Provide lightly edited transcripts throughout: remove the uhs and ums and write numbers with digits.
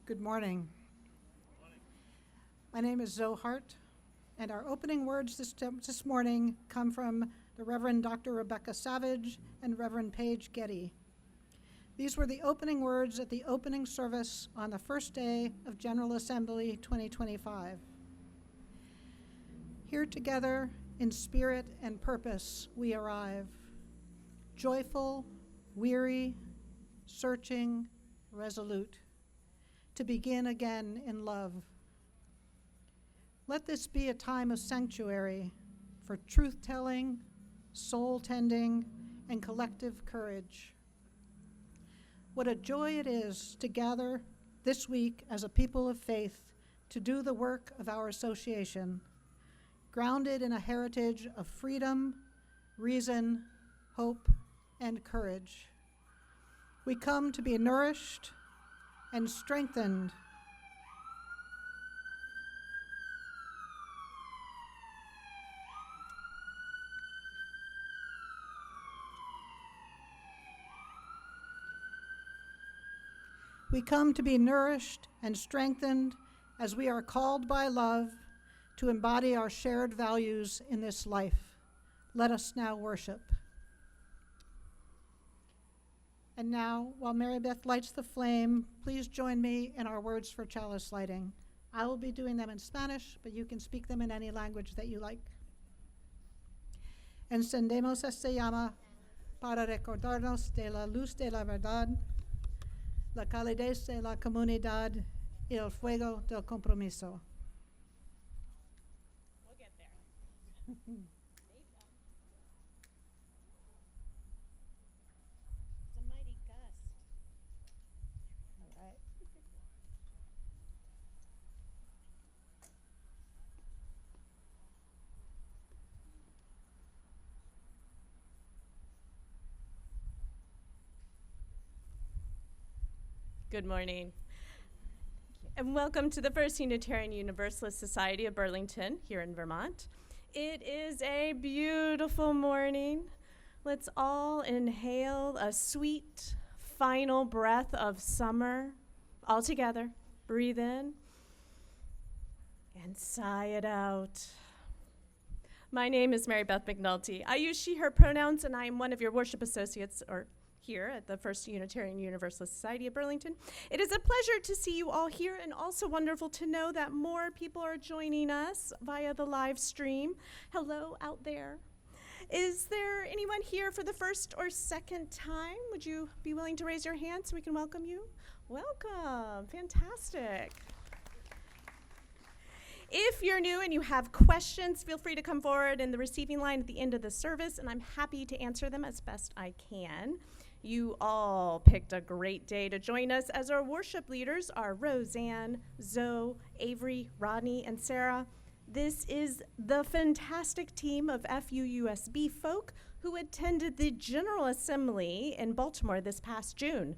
Good morning. My name is Zoe Hart, and our opening words this morning come from the Reverend Dr. Rebecca Savage and Reverend Paige Getty. These were the opening words at the opening service on the first day of General Assembly 2025. Here together in spirit and purpose we arrive, joyful, weary, searching, resolute, to begin again in love. Let this be a time of sanctuary for truth-telling, soul-tending, and collective courage. What a joy it is to gather this week as a people of faith to do the work of our association, grounded in a heritage of freedom, reason, hope, and courage. We come to be nourished and strengthened as we are called by love to embody our shared values in this life. Let us now worship. And now, while Mary Beth lights the flame, please join me in our words for chalice lighting. I will be doing them in Spanish, but you can speak them in any language that you like. Encendemos esta llama para recordarnos de la luz de la verdad, la calidez de la comunidad y el fuego del compromiso. We'll get there. Good morning, and welcome to the First Unitarian Universalist Society of Burlington here in Vermont. It is a beautiful morning. Let's all inhale a sweet final breath of summer. All together, breathe in and sigh it out. My name is Mary Beth McNulty. I use she, her pronouns, and I am one of your worship associates, or here at the First Unitarian Universalist Society of Burlington. It is a pleasure to see you all here, and also wonderful to know that more people are joining us via the live stream. Hello out there. Is there anyone here for the first or second time? Would you be willing to raise your hand so we can welcome you? Welcome, fantastic. If you're new and you have questions, feel free to come forward in the receiving line at the end of the service, and I'm happy to answer them as best I can. You all picked a great day to join us, as our worship leaders are Roseanne, Zoe, Avery, Rodney, and Sarah. This is the fantastic team of FUUSB folk who attended the General Assembly in Baltimore this past June.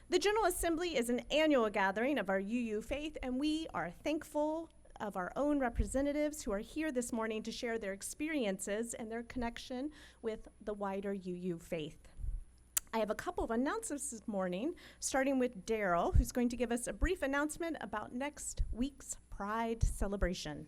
The General Assembly is an annual gathering of our UU faith, and we are thankful of our own representatives who are here this morning to share their experiences and their connection with the wider UU faith. I have a couple of announcements this morning, starting with Daryl, who's going to give us a brief announcement about next week's Pride celebration.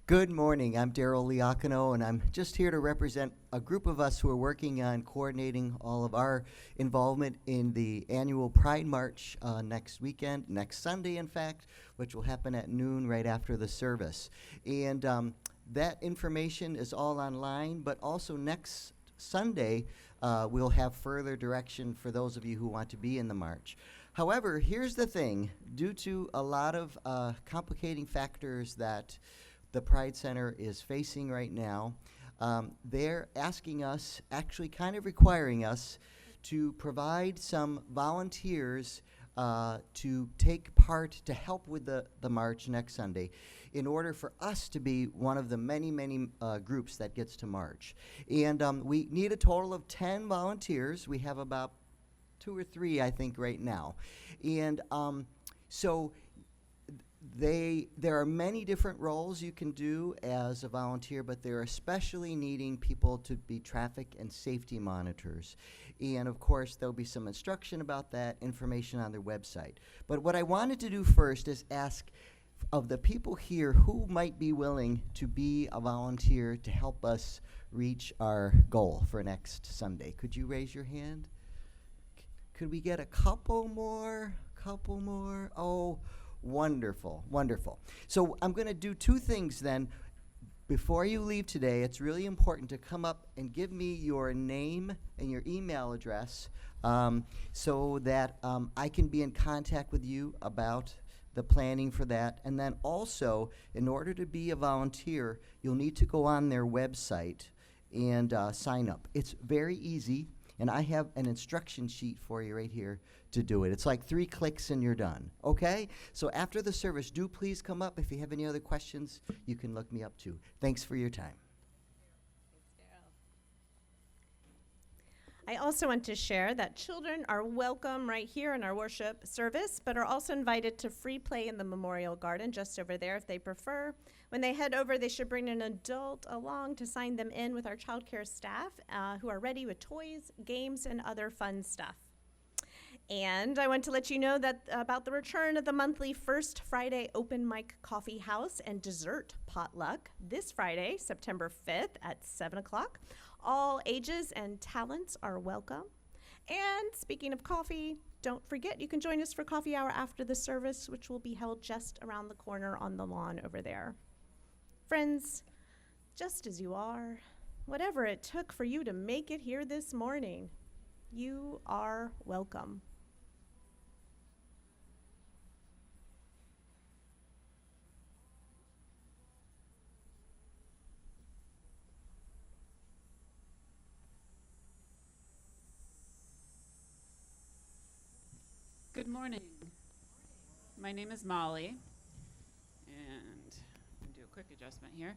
Good morning. I'm Daryl Liacano, and I'm just here to represent a group of us who are working on coordinating all of our involvement in the annual Pride March next weekend, next Sunday, in fact, which will happen at noon right after the service. And that information is all online, but also next Sunday, we'll have further direction for those of you who want to be in the march. However, here's the thing. Due to a lot of complicating factors that the Pride Center is facing right now, they're asking us, actually kind of requiring us, to provide some volunteers to take part, to help with the march next Sunday, in order for us to be one of the many, many groups that gets to march. And we need a total of 10 volunteers. We have about 2 or 3, I think, right now. And so there are many different roles you can do as a volunteer, but they're especially needing people to be traffic and safety monitors. And of course, there'll be some instruction about that, information on their website. But what I wanted to do first is ask of the people here who might be willing to be a volunteer to help us reach our goal for next Sunday. Could you raise your hand? Could we get a couple more? Oh, wonderful, wonderful. So I'm going to do 2 things then. Before you leave today, it's really important to come up and give me your name and your email address so that I can be in contact with you about the planning for that. And then also, in order to be a volunteer, you'll need to go on their website and sign up. It's very easy, and I have an instruction sheet for you right here to do it. It's like 3 clicks and you're done, okay? So after the service, do please come up. If you have any other questions, you can look me up too. Thanks for your time. I also want to share that children are welcome right here in our worship service, but are also invited to free play in the Memorial Garden just over there if they prefer. When they head over, they should bring an adult along to sign them in with our child care staff who are ready with toys, games, and other fun stuff. And I want to let you know that about the return of the monthly First Friday Open Mic Coffee House and Dessert Potluck this Friday, September 5th at 7 o'clock. All ages and talents are welcome. And speaking of coffee, don't forget you can join us for coffee hour after the service, which will be held just around the corner on the lawn over there. Friends, just as you are, whatever it took for you to make it here this morning, you are welcome. Good morning. My name is Molly, and I'll do a quick adjustment here.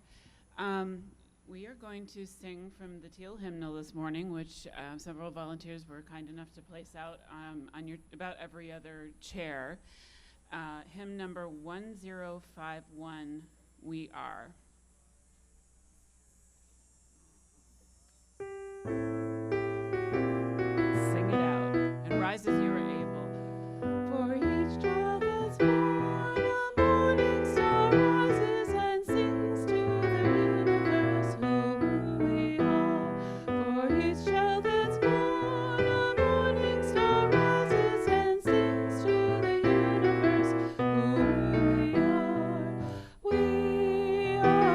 We are going to sing from the Teal Hymnal this morning, which several volunteers were kind enough to place out on your about every other chair. Hymn number 1051, We Are. Sing it out and rise as you are able. For each child that's born, a morning star rises and sings to the universe who we are. For each child that's born, a morning star rises and sings to the universe who we are. We are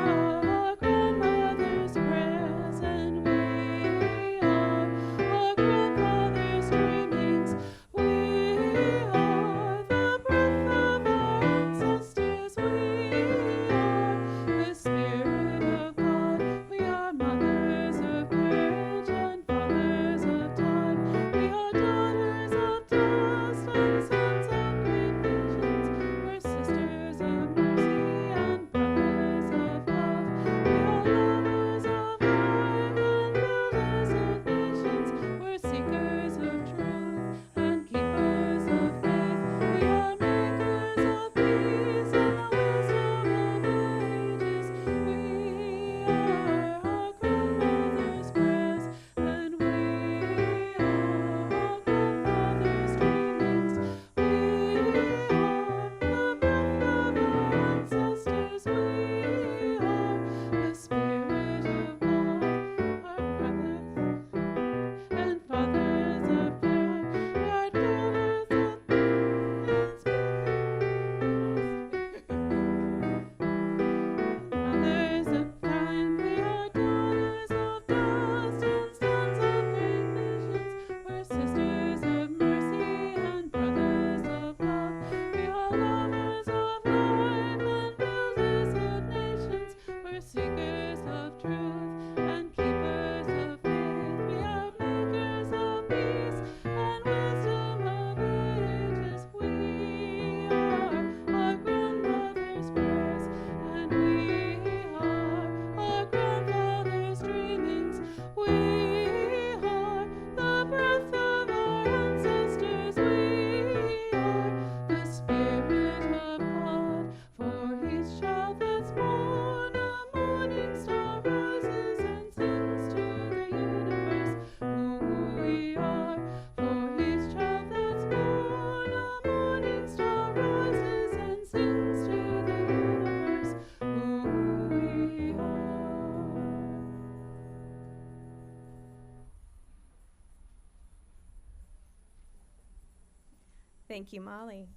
Thank you, Molly.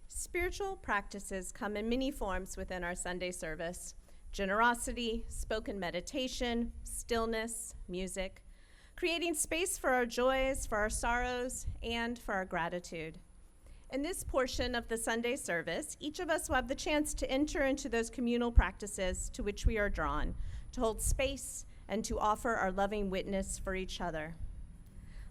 Spiritual practices come in many forms within our Sunday service: generosity, spoken meditation, stillness, music, creating space for our joys, for our sorrows, and for our gratitude. In this portion of the Sunday service, each of us will have the chance to enter into those communal practices to which we are drawn, to hold space and to offer our loving witness for each other.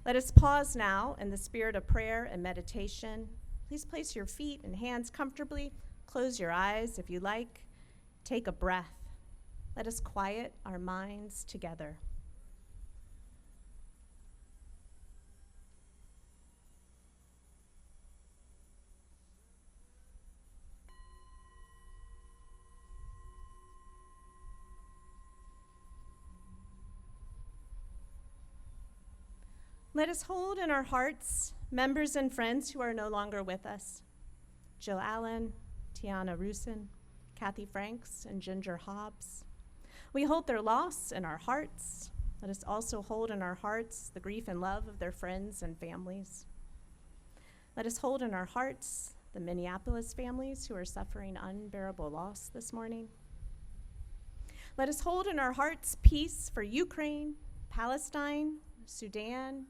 Let us pause now in the spirit of prayer and meditation. Please place your feet and hands comfortably. Close your eyes if you like. Take a breath. Let us quiet our minds together. Let us hold in our hearts members and friends who are no longer with us: Jill Allen, Tiana Rusin, Kathy Franks, and Ginger Hobbs. We hold their loss in our hearts. Let us also hold in our hearts the grief and love of their friends and families. Let us hold in our hearts the Minneapolis families who are suffering unbearable loss this morning. Let us hold in our hearts peace for Ukraine, Palestine, Sudan,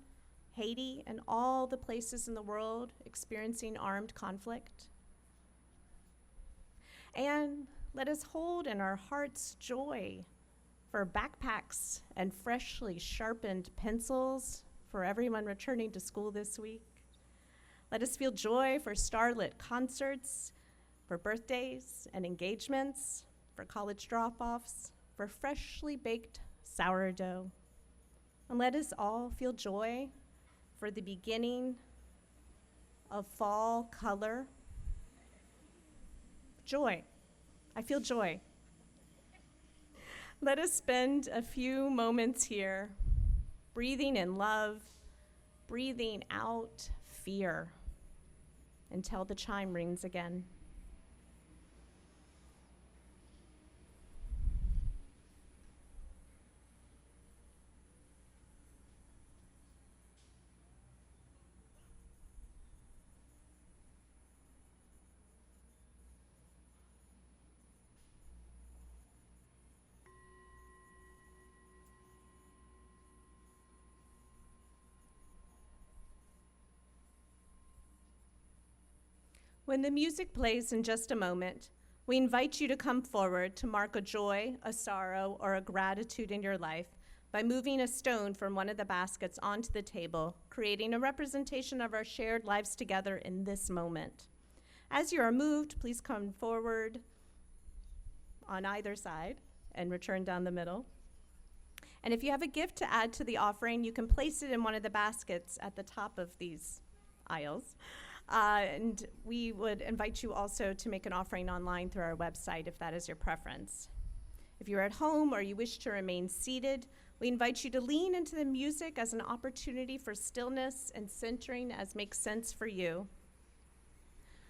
Haiti, and all the places in the world experiencing armed conflict. And let us hold in our hearts joy for backpacks and freshly sharpened pencils for everyone returning to school this week. Let us feel joy for starlit concerts, for birthdays and engagements, for college drop-offs, for freshly baked sourdough. And let us all feel joy for the beginning of fall color. Joy. I feel joy. Let us spend a few moments here breathing in love, breathing out fear until the chime rings again. When the music plays in just a moment, we invite you to come forward to mark a joy, a sorrow, or a gratitude in your life by moving a stone from one of the baskets onto the table, creating a representation of our shared lives together in this moment. As you are moved, please come forward on either side and return down the middle. And if you have a gift to add to the offering, you can place it in one of the baskets at the top of these aisles. And we would invite you also to make an offering online through our website if that is your preference. If you're at home or you wish to remain seated, we invite you to lean into the music as an opportunity for stillness and centering as makes sense for you.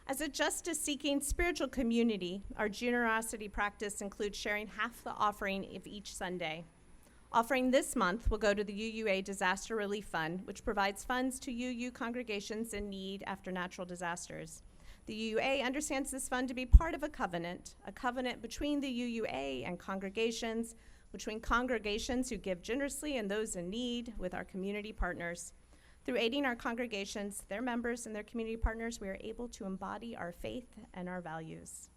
As a justice-seeking spiritual community, our generosity practice includes sharing half the offering of each Sunday. Offering this month will go to the UUA Disaster Relief Fund, which provides funds to UU congregations in need after natural disasters. The UUA understands this fund to be part of a covenant between the UUA and congregations, between congregations who give generously and those in need, with our community partners. Through aiding our congregations, their members, and their community partners, we are able to embody our faith and our values.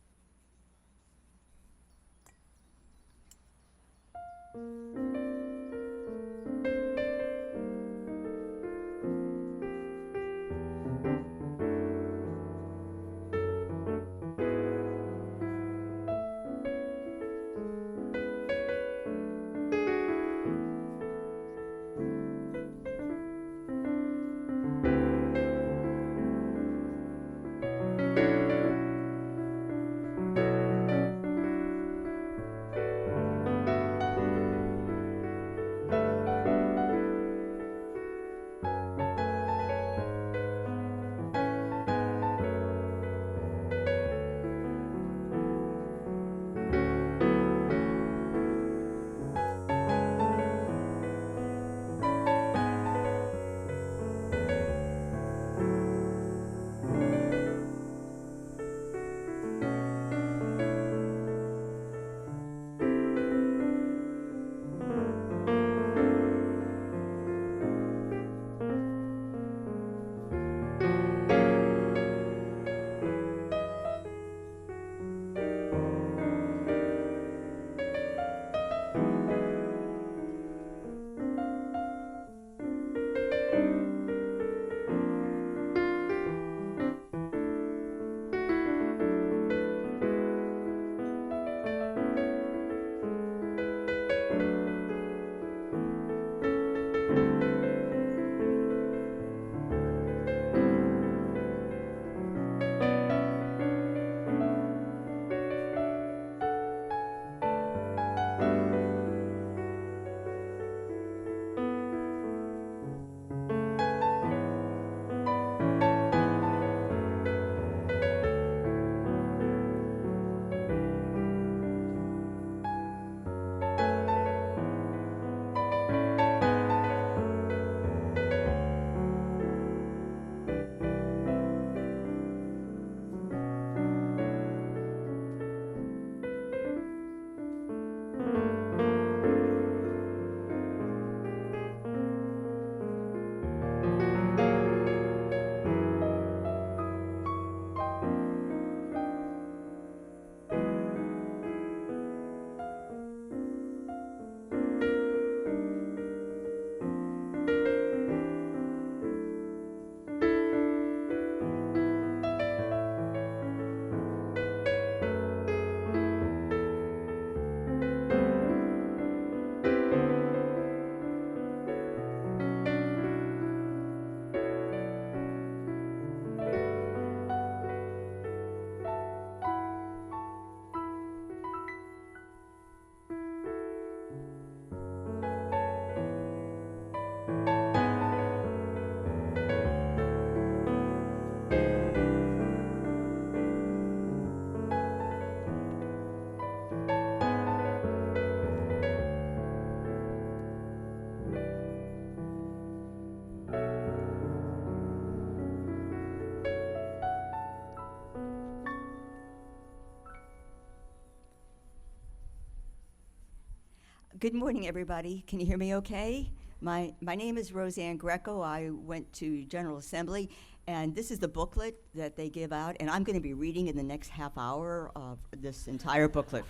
Good morning, everybody. Can you hear me okay? My name is Roseanne Greco. I went to General Assembly, and this is the booklet that they give out, and I'm going to be reading in the next half hour of this entire booklet.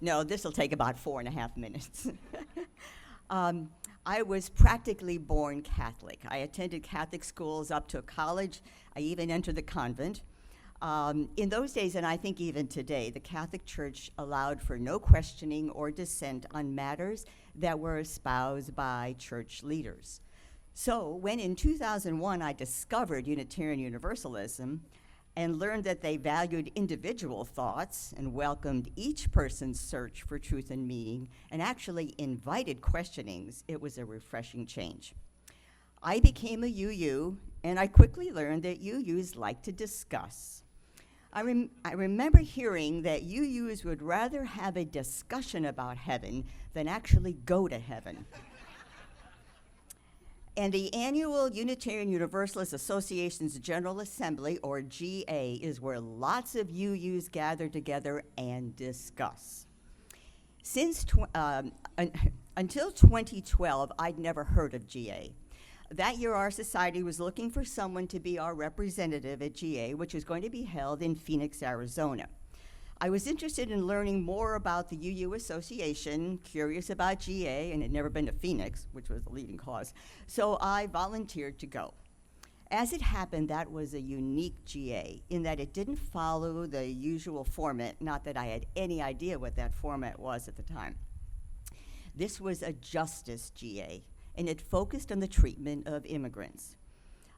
No, this will take about 4.5 minutes. I was practically born Catholic. I attended Catholic schools up to college. I even entered the convent. In those days, and I think even today, the Catholic Church allowed for no questioning or dissent on matters that were espoused by church leaders. So when in 2001 I discovered Unitarian Universalism and learned that they valued individual thoughts and welcomed each person's search for truth and meaning and actually invited questionings, it was a refreshing change. I became a UU, and I quickly learned that UUs like to discuss. I remember hearing that UUs would rather have a discussion about heaven than actually go to heaven. And the annual Unitarian Universalist Association's General Assembly, or GA, is where lots of UUs gather together and discuss. Until 2012, I'd never heard of GA. That year, our society was looking for someone to be our representative at GA, which was going to be held in Phoenix, Arizona. I was interested in learning more about the UU Association, curious about GA, and had never been to Phoenix, which was the leading cause, so I volunteered to go. As it happened, that was a unique GA in that it didn't follow the usual format, not that I had any idea what that format was at the time. This was a justice GA, and it focused on the treatment of immigrants.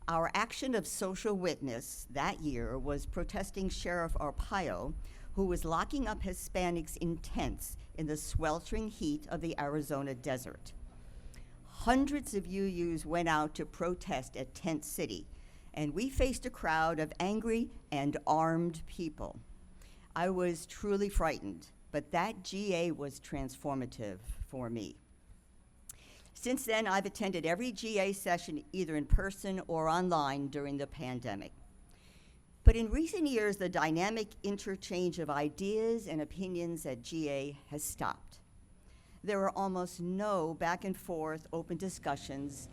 Our action of social witness that year was protesting Sheriff Arpaio, who was locking up Hispanics in tents in the sweltering heat of the Arizona desert. Hundreds of UUs went out to protest at Tent City, and we faced a crowd of angry and armed people. I was truly frightened, but that GA was transformative for me. Since then, I've attended every GA session either in person or online during the pandemic. But in recent years, the dynamic interchange of ideas and opinions at GA has stopped. There are almost no back and forth open discussions,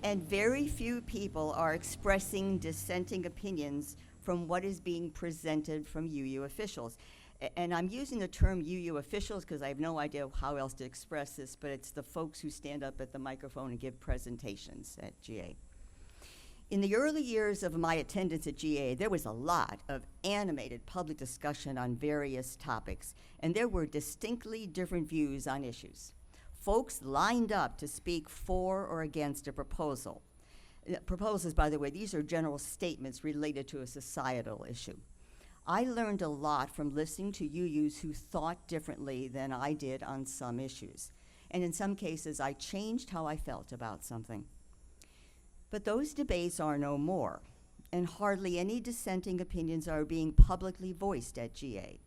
and very few people are expressing dissenting opinions from what is being presented from UU officials. And I'm using the term UU officials because I have no idea how else to express this, but it's the folks who stand up at the microphone and give presentations at GA. In the early years of my attendance at GA, there was a lot of animated public discussion on various topics, and there were distinctly different views on issues. Folks lined up to speak for or against a proposal. Proposals, by the way, these are general statements related to a societal issue. I learned a lot from listening to UUs who thought differently than I did on some issues. And in some cases, I changed how I felt about something. But those debates are no more, and hardly any dissenting opinions are being publicly voiced at GA.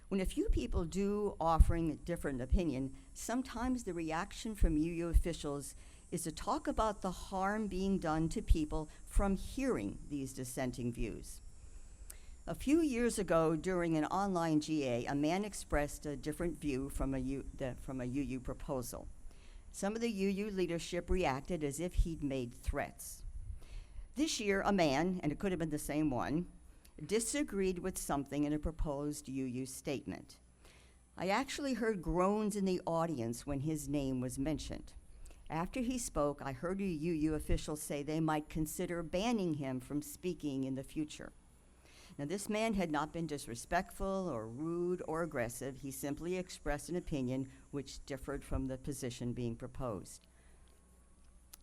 When a few people do offering a different opinion, sometimes the reaction from UU officials is to talk about the harm being done to people from hearing these dissenting views. A few years ago, during an online GA, a man expressed a different view from a UU proposal. Some of the UU leadership reacted as if he'd made threats. This year, a man, and it could have been the same one, disagreed with something in a proposed UU statement. I actually heard groans in the audience when his name was mentioned. After he spoke, I heard a UU official say they might consider banning him from speaking in the future. Now, this man had not been disrespectful or rude or aggressive. He simply expressed an opinion which differed from the position being proposed.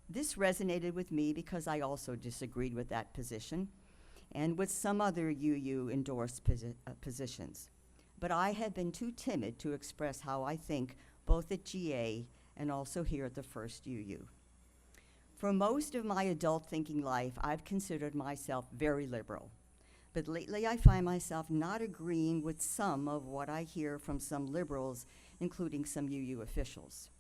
This resonated with me because I also disagreed with that position and with some other UU endorsed positions. But I have been too timid to express how I think both at GA and also here at the First UU. For most of my adult thinking life, I've considered myself very liberal. But lately I find myself not agreeing with some of what I hear from some liberals, including some UU officials.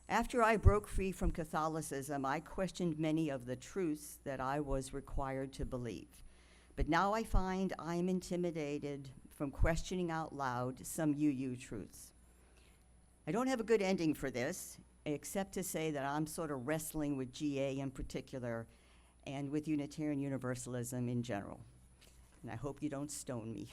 After I broke free from Catholicism, I questioned many of the truths that I was required to believe. But now I find I am intimidated from questioning out loud some UU truths. I don't have a good ending for this, except to say that I'm sort of wrestling with GA in particular and with Unitarian Universalism in general. And I hope you don't stone me.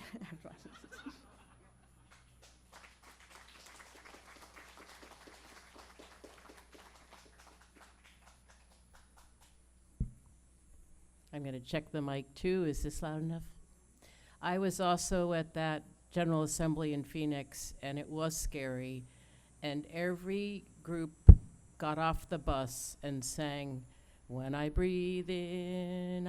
I'm going to check the mic too. Is this loud enough? I was also at that General Assembly in Phoenix, and it was scary. And every group got off the bus and sang, "When I breathe in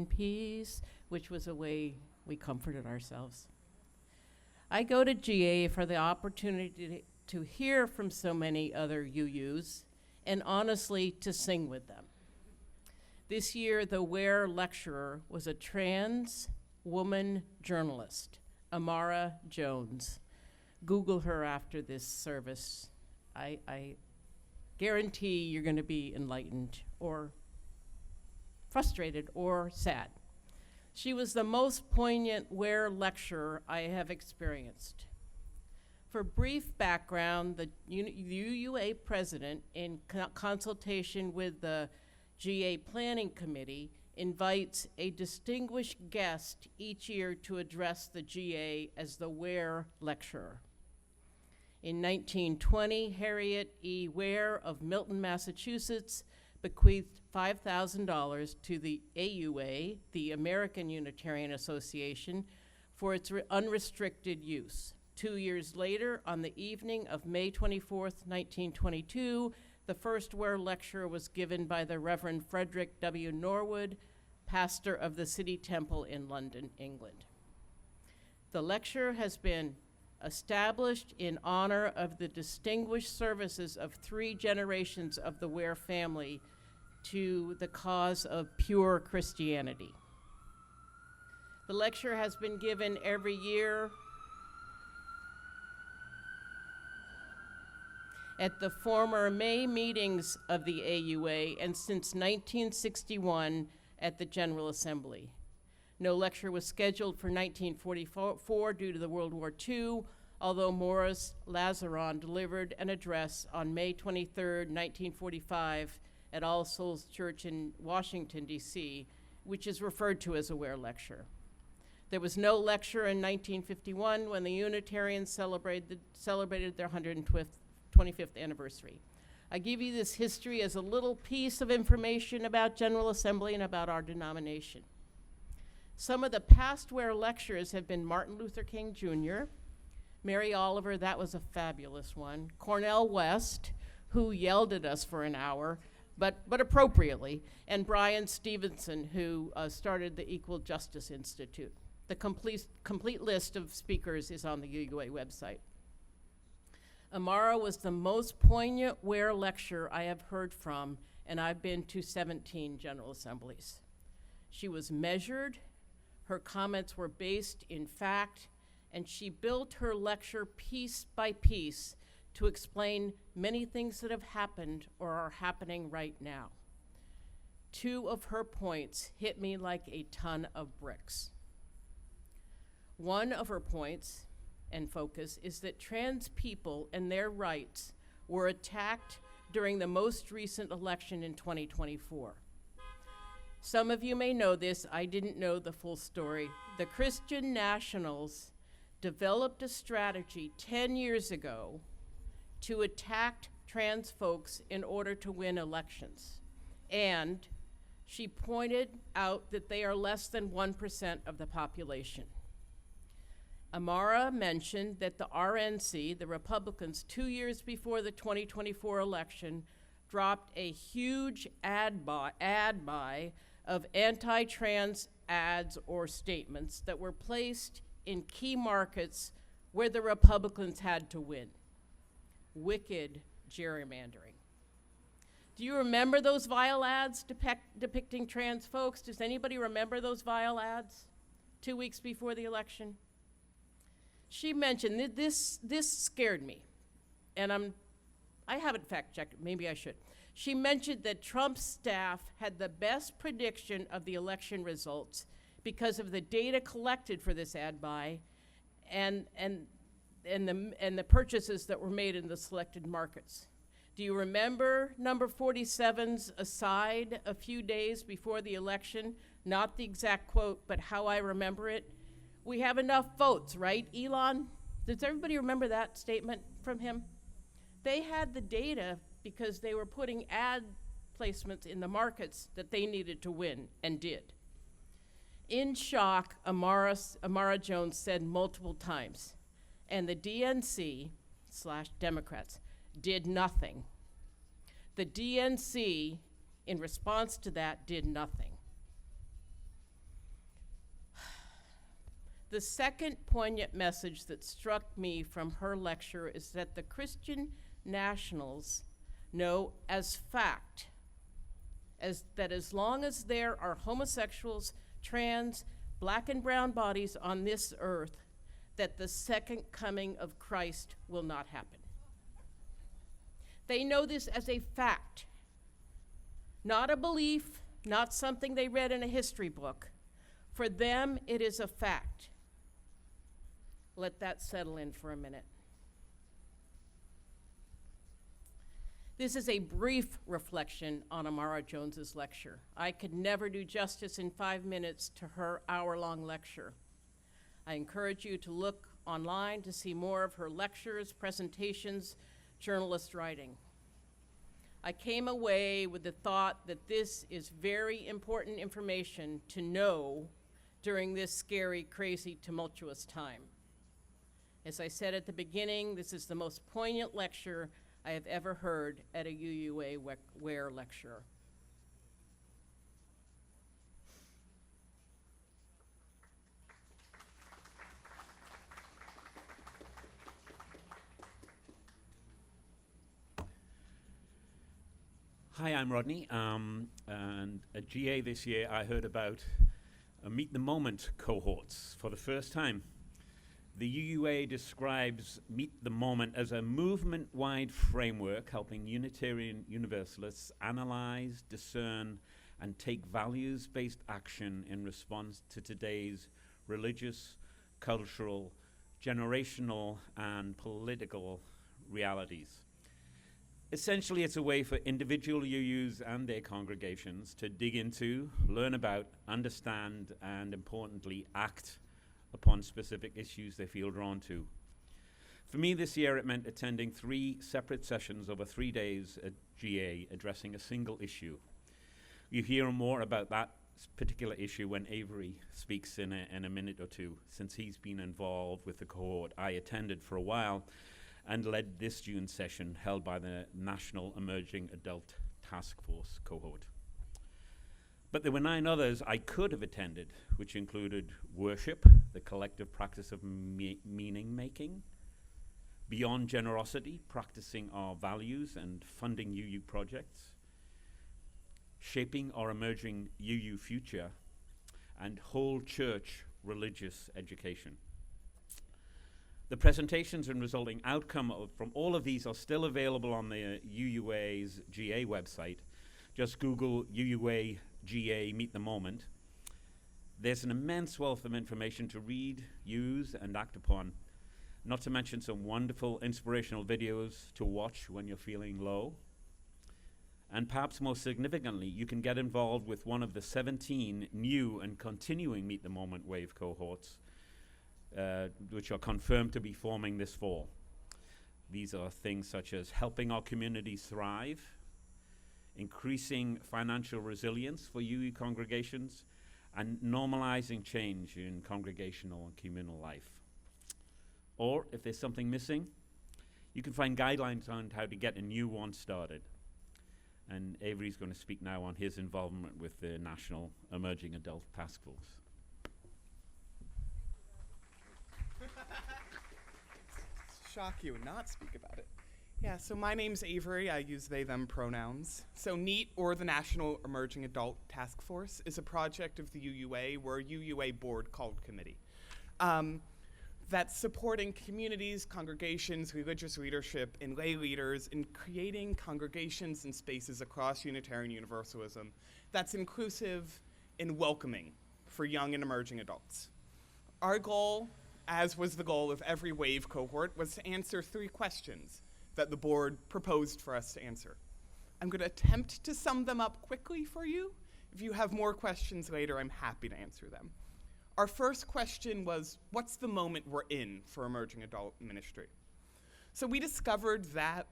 peace," which was a way we comforted ourselves. I go to GA for the opportunity to hear from so many other UUs and honestly to sing with them. This year, the Ware lecturer was a trans woman journalist, Amara Jones. Google her after this service. I guarantee you're going to be enlightened or frustrated or sad. She was the most poignant Ware lecturer I have experienced. For brief background, the UUA president, in consultation with the GA Planning Committee, invites a distinguished guest each year to address the GA as the Ware lecturer. In 1920, Harriet E. Ware of Milton, Massachusetts, bequeathed $5,000 to the AUA, the American Unitarian Association, for its unrestricted use. 2 years later, on the evening of May 24th, 1922, the first Ware lecture was given by the Reverend Frederick W. Norwood, pastor of the City Temple in London, England. The lecture has been established in honor of the distinguished services of 3 generations of the Ware family to the cause of pure Christianity. The lecture has been given every year at the former May meetings of the AUA and since 1961 at the General Assembly. No lecture was scheduled for 1944 due to the World War II, although Morris Lazaron delivered an address on May 23, 1945 at All Souls Church in Washington, D.C., which is referred to as a Ware lecture. There was no lecture in 1951 when the Unitarians celebrated their 125th anniversary. I give you this history as a little piece of information about General Assembly and about our denomination. Some of the past Ware lecturers have been Martin Luther King Jr., Mary Oliver, that was a fabulous one, Cornel West, who yelled at us for an hour, but appropriately, and Brian Stevenson, who started the Equal Justice Institute. The complete list of speakers is on the UUA website. Amara was the most poignant Ware lecturer I have heard from, and I've been to 17 General Assemblies. She was measured, her comments were based in fact, and she built her lecture piece by piece to explain many things that have happened or are happening right now. 2 of her points hit me like a ton of bricks. One of her points and focus is that trans people and their rights were attacked during the most recent election in 2024. Some of you may know this, I didn't know the full story. The Christian Nationals developed a strategy 10 years ago to attack trans folks in order to win elections. And she pointed out that they are less than 1% of the population. Amara mentioned that the RNC, the Republicans, 2 years before the 2024 election, dropped a huge ad buy of anti-trans ads or statements that were placed in key markets where the Republicans had to win. wicked gerrymandering. Do you remember those vile ads depicting trans folks? Does anybody remember those vile ads 2 weeks before the election? She mentioned this scared me, and I haven't fact checked it, maybe I should. She mentioned that Trump's staff had the best prediction of the election results because of the data collected for this ad buy and the purchases that were made in the selected markets. Do you remember number 47's aside a few days before the election? Not the exact quote, but how I remember it. We have enough votes, right, Elon? Does everybody remember that statement from him? They had the data because they were putting ad placements in the markets that they needed to win, and did. In shock, Amara Jones said multiple times, and the DNC/Democrats did nothing. The DNC, in response to that, did nothing. The second poignant message that struck me from her lecture is that the Christian nationals know as fact that as long as there are homosexuals, trans, black and brown bodies on this earth, that the second coming of Christ will not happen. They know this as a fact, not a belief, not something they read in a history book. For them, it is a fact. Let that settle in for a minute. This is a brief reflection on Amara Jones's lecture. I could never do justice in 5 minutes to her hour-long lecture. I encourage you to look online to see more of her lectures, presentations, journalist writing. I came away with the thought that this is very important information to know during this scary, crazy, tumultuous time. As I said at the beginning, this is the most poignant lecture I have ever heard at a UUA Ware lecture. Hi, I'm Rodney, and at GA this year I heard about Meet the Moment cohorts for the first time. The UUA describes Meet the Moment as a movement-wide framework helping Unitarian Universalists analyze, discern, and take values-based action in response to today's religious, cultural, generational, and political realities. Essentially, it's a way for individual UUs and their congregations to dig into, learn about, understand, and importantly, act upon specific issues they feel drawn to. For me this year, it meant attending 3 separate sessions over 3 days at GA addressing a single issue. You hear more about that particular issue when Avery speaks in a minute or two, since he's been involved with the cohort I attended for a while and led this June session held by the National Emerging Adult Task Force cohort. But there were 9 others I could have attended, which included worship, the collective practice of meaning making, beyond generosity, practicing our values and funding UU projects, shaping our emerging UU future, and whole church religious education. The presentations and resulting outcome from all of these are still available on the UUA's GA website. Just Google UUA GA Meet the Moment. There's an immense wealth of information to read, use, and act upon, not to mention some wonderful inspirational videos to watch when you're feeling low. And perhaps most significantly, you can get involved with one of the 17 new and continuing Meet the Moment wave cohorts, which are confirmed to be forming this fall. These are things such as helping our communities thrive, increasing financial resilience for UU congregations, and normalizing change in congregational and communal life. Or if there's something missing, you can find guidelines on how to get a new one started. And Avery's going to speak now on his involvement with the National Emerging Adult Task Force. Shock you and not speak about it. Yeah, so my name's Avery. I use they, them pronouns. So NEAT, or the National Emerging Adult Task Force, is a project of the UUA. We're a UUA board called committee. That's supporting communities, congregations, religious leadership, and lay leaders in creating congregations and spaces across Unitarian Universalism that's inclusive and welcoming for young and emerging adults. Our goal, as was the goal of every WAVE cohort, was to answer 3 questions that the board proposed for us to answer. I'm going to attempt to sum them up quickly for you. If you have more questions later, I'm happy to answer them. Our first question was, what's the moment we're in for emerging adult ministry? So we discovered that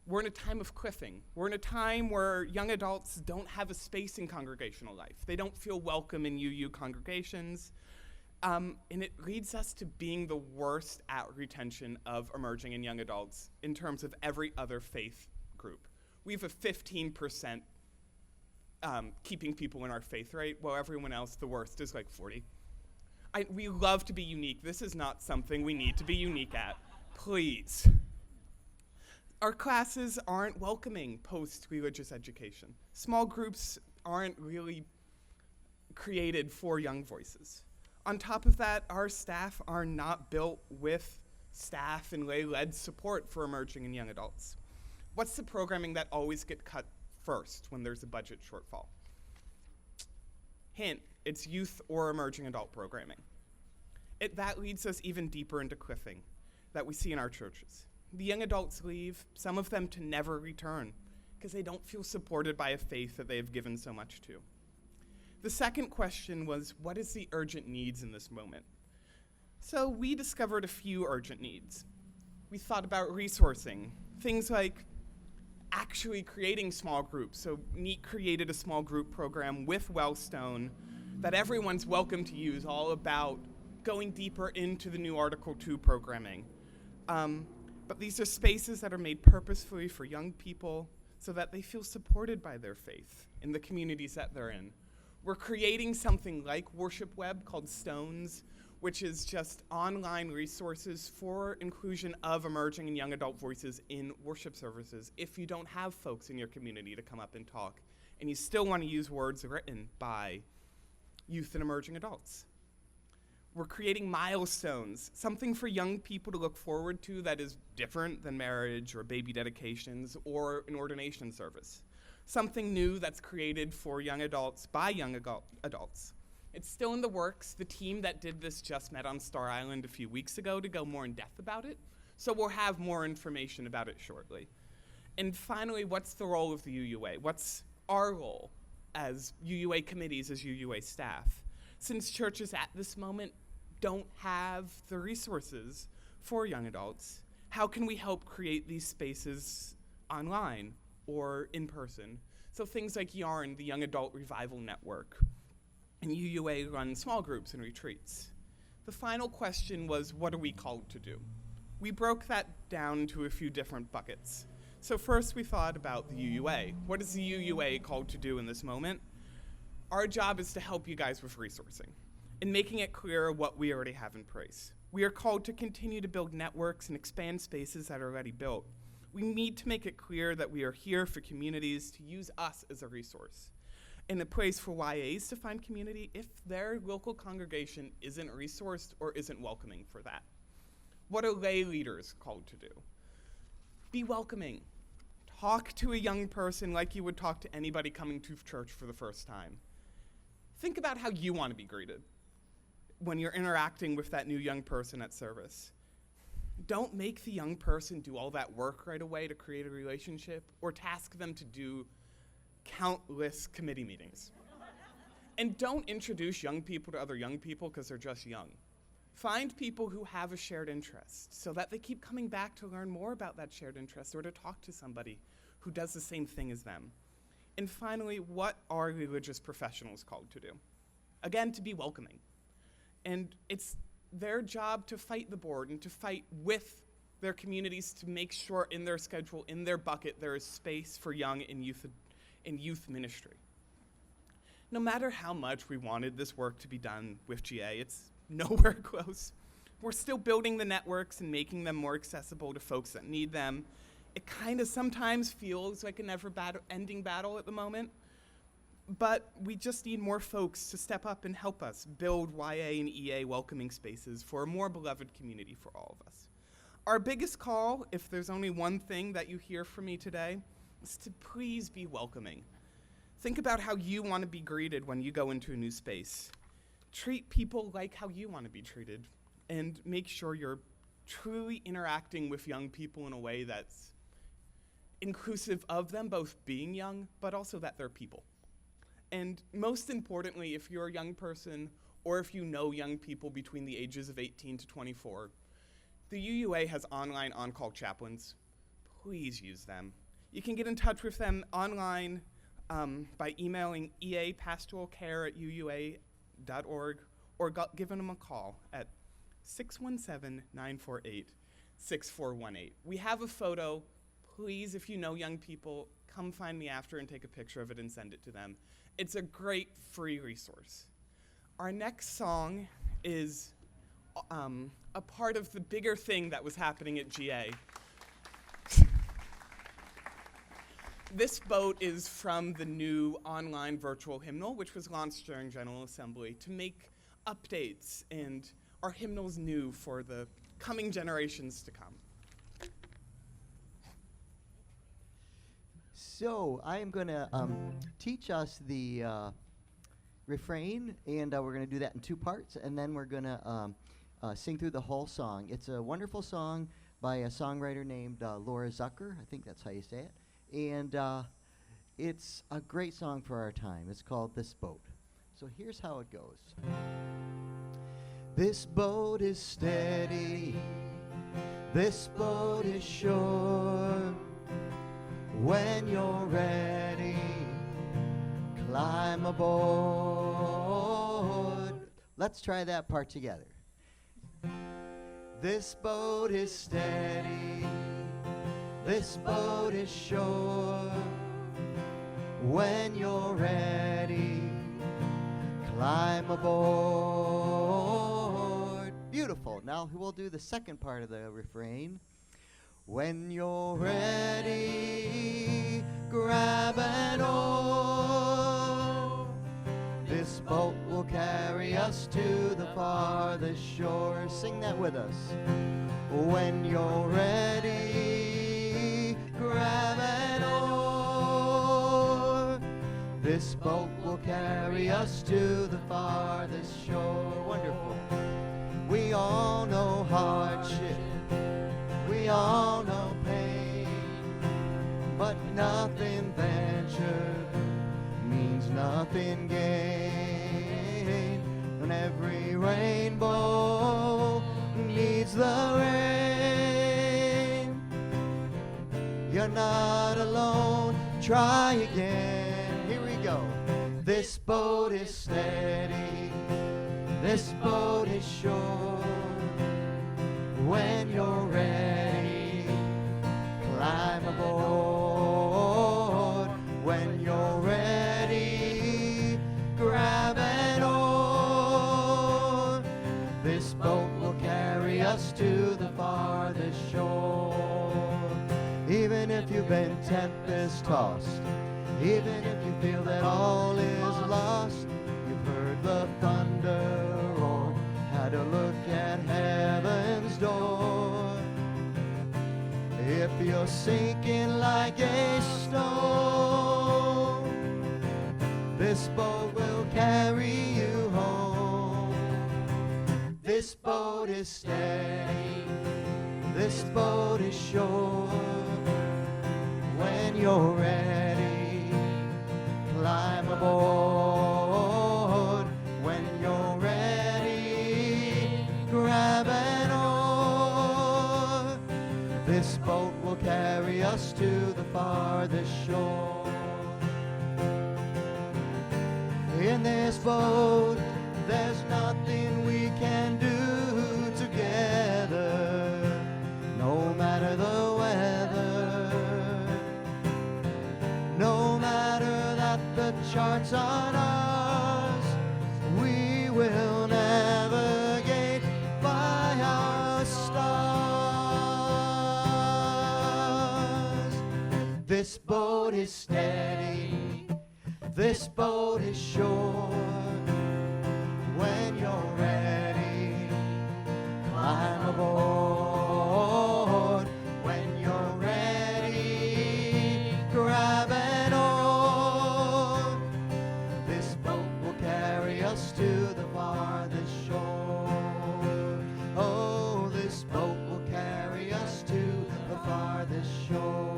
we're in a time of cliffing. We're in a time where young adults don't have a space in congregational life. They don't feel welcome in UU congregations. And it leads us to being the worst at retention of emerging and young adults in terms of every other faith group. We have a 15% keeping people in our faith rate, while everyone else, the worst, is like 40. We love to be unique. This is not something we need to be unique at. Please. Our classes aren't welcoming post-religious education. Small groups aren't really created for young voices. On top of that, our staff are not built with staff and lay-led support for emerging and young adults. What's the programming that always gets cut first when there's a budget shortfall? Hint, it's youth or emerging adult programming. That leads us even deeper into cliffing that we see in our churches. The young adults leave, some of them to never return, because they don't feel supported by a faith that they have given so much to. The second question was, what is the urgent needs in this moment? So we discovered a few urgent needs. We thought about resourcing, things like actually creating small groups. So NEAT created a small group program with Wellstone that everyone's welcome to use, all about going deeper into the new Article 2 programming. But these are spaces that are made purposefully for young people so that they feel supported by their faith in the communities that they're in. We're creating something like Worship Web called Stones, which is just online resources for inclusion of emerging and young adult voices in worship services if you don't have folks in your community to come up and talk, and you still want to use words written by youth and emerging adults. We're creating milestones, something for young people to look forward to that is different than marriage or baby dedications or an ordination service. Something new that's created for young adults by young adults. It's still in the works. The team that did this just met on Star Island a few weeks ago to go more in depth about it, so we'll have more information about it shortly. And finally, what's the role of the UUA? What's our role as UUA committees, as UUA staff? Since churches at this moment don't have the resources for young adults, how can we help create these spaces online or in person? So things like YARN, the Young Adult Revival Network, and UUA run small groups and retreats. The final question was, what are we called to do? We broke that down to a few different buckets. So first we thought about the UUA. What is the UUA called to do in this moment? Our job is to help you guys with resourcing and making it clear what we already have in place. We are called to continue to build networks and expand spaces that are already built. We need to make it clear that we are here for communities to use us as a resource and a place for YAs to find community if their local congregation isn't resourced or isn't welcoming for that. What are lay leaders called to do? Be welcoming. Talk to a young person like you would talk to anybody coming to church for the first time. Think about how you want to be greeted when you're interacting with that new young person at service. Don't make the young person do all that work right away to create a relationship or task them to do countless committee meetings. And don't introduce young people to other young people because they're just young. Find people who have a shared interest so that they keep coming back to learn more about that shared interest or to talk to somebody who does the same thing as them. And finally, what are religious professionals called to do? Again, to be welcoming. And it's their job to fight the board and to fight with their communities to make sure in their schedule, in their bucket, there is space for young and youth ministry. No matter how much we wanted this work to be done with GA, it's nowhere close. We're still building the networks and making them more accessible to folks that need them. It kind of sometimes feels like a never-ending battle at the moment, but we just need more folks to step up and help us build YA and EA welcoming spaces for a more beloved community for all of us. Our biggest call, if there's only one thing that you hear from me today, is to please be welcoming. Think about how you want to be greeted when you go into a new space. Treat people like how you want to be treated, and make sure you're truly interacting with young people in a way that's inclusive of them both being young, but also that they're people. And most importantly, if you're a young person or if you know young people between the ages of 18 to 24, the UUA has online on-call chaplains. Please use them. You can get in touch with them online by emailing eapastoralcare@uua.org or give them a call at 617-948-6418. We have a photo. Please, if you know young people, come find me after and take a picture of it and send it to them. It's a great free resource. Our next song is a part of the bigger thing that was happening at GA. This boat is from the new online virtual hymnal, which was launched during General Assembly to make updates and our hymnals new for the coming generations to come. So I am going to teach us the refrain, and we're going to do that in 2 parts, and then we're going to sing through the whole song. It's a wonderful song by a songwriter named Laura Zucker. I think that's how you say it. And it's a great song for our time. It's called This Boat. So here's how it goes. This boat is steady. This boat is sure. When you're ready, climb aboard. Let's try that part together. This boat is steady. This boat is sure. When you're ready, climb aboard. Beautiful. Now we'll do the second part of the refrain. When you're ready, grab an oar. This boat will carry us to the farthest shore. Sing that with us. When you're ready, grab an oar. This boat will carry us to the farthest shore. Wonderful. We all know hardship. We all know pain, but nothing ventured means nothing gained. And every rainbow needs the rain. You're not alone, try again. Here we go. This boat is steady. This boat is sure. When you're ready, climb aboard. When you're ready, grab an oar. This boat will carry us to the farthest shore. Even if you've been tempest-tossed, even if you feel that all is lost, you've heard the thunder roar, had a look at heaven's door. If you're sinking like a stone, this boat will carry you home. This boat is steady, this boat is sure. When you're ready, climb aboard. When you're ready, grab an oar. This boat will carry us to the farthest shore. In this boat, there's nothing we can do together, no matter the weather, no matter that the charts aren't ours, we will navigate by our stars. This boat is steady, this boat is sure. When you're ready, climb aboard. When you're ready, grab an oar. This boat will carry us to the farthest shore. Oh, this boat will carry us to the farthest shore.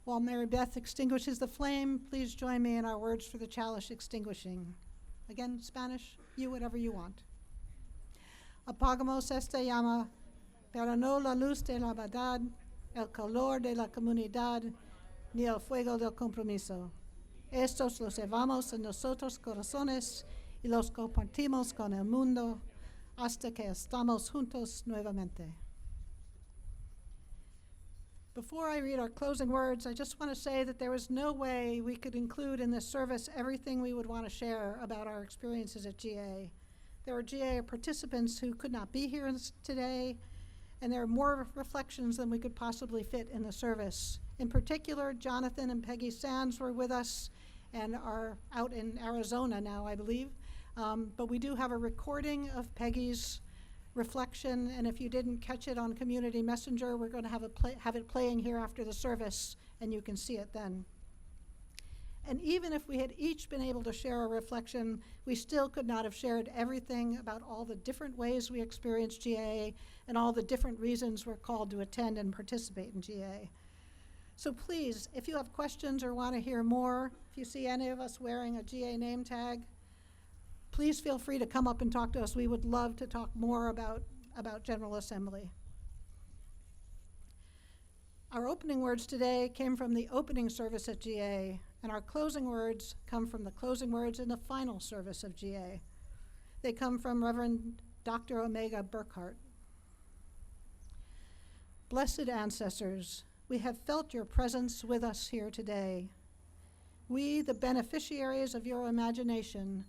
While Mary Beth extinguishes the flame, please join me in our words for the chalice extinguishing. Again, Spanish, you whatever you want. Apagamos esta llama, pero no la luz de la verdad, el calor de la comunidad, ni el fuego del compromiso. Estos los llevamos en nosotros corazones y los compartimos con el mundo hasta que estamos juntos nuevamente. Before I read our closing words, I just want to say that there was no way we could include in this service everything we would want to share about our experiences at GA. There were GA participants who could not be here today, and there are more reflections than we could possibly fit in the service. In particular, Jonathan and Peggy Sands were with us and are out in Arizona now, I believe. But we do have a recording of Peggy's reflection, and if you didn't catch it on Community Messenger, we're going to have it playing here after the service, and you can see it then. And even if we had each been able to share a reflection, we still could not have shared everything about all the different ways we experience GA and all the different reasons we're called to attend and participate in GA. So please, if you have questions or want to hear more, if you see any of us wearing a GA name tag, please feel free to come up and talk to us. We would love to talk more about General Assembly. Our opening words today came from the opening service at GA, and our closing words come from the closing words in the final service of GA. They come from Reverend Dr. Omega Burkhart. Blessed ancestors, we have felt your presence with us here today. We, the beneficiaries of your imagination,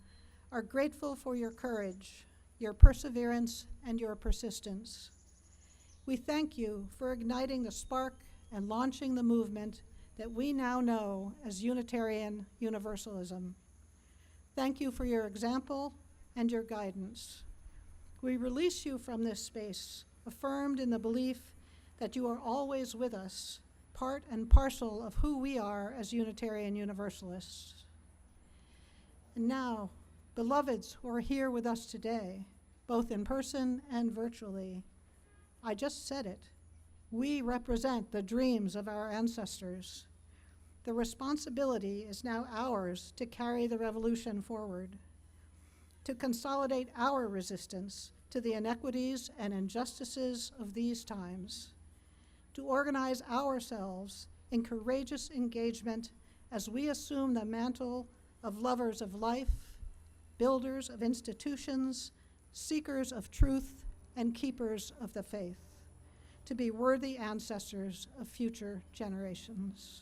are grateful for your courage, your perseverance, and your persistence. We thank you for igniting the spark and launching the movement that we now know as Unitarian Universalism. Thank you for your example and your guidance. We release you from this space, affirmed in the belief that you are always with us, part and parcel of who we are as Unitarian Universalists. And now, beloveds who are here with us today, both in person and virtually, I just said it. We represent the dreams of our ancestors. The responsibility is now ours to carry the revolution forward, to consolidate our resistance to the inequities and injustices of these times, to organize ourselves in courageous engagement as we assume the mantle of lovers of life, builders of institutions, seekers of truth, and keepers of the faith, to be worthy ancestors of future generations.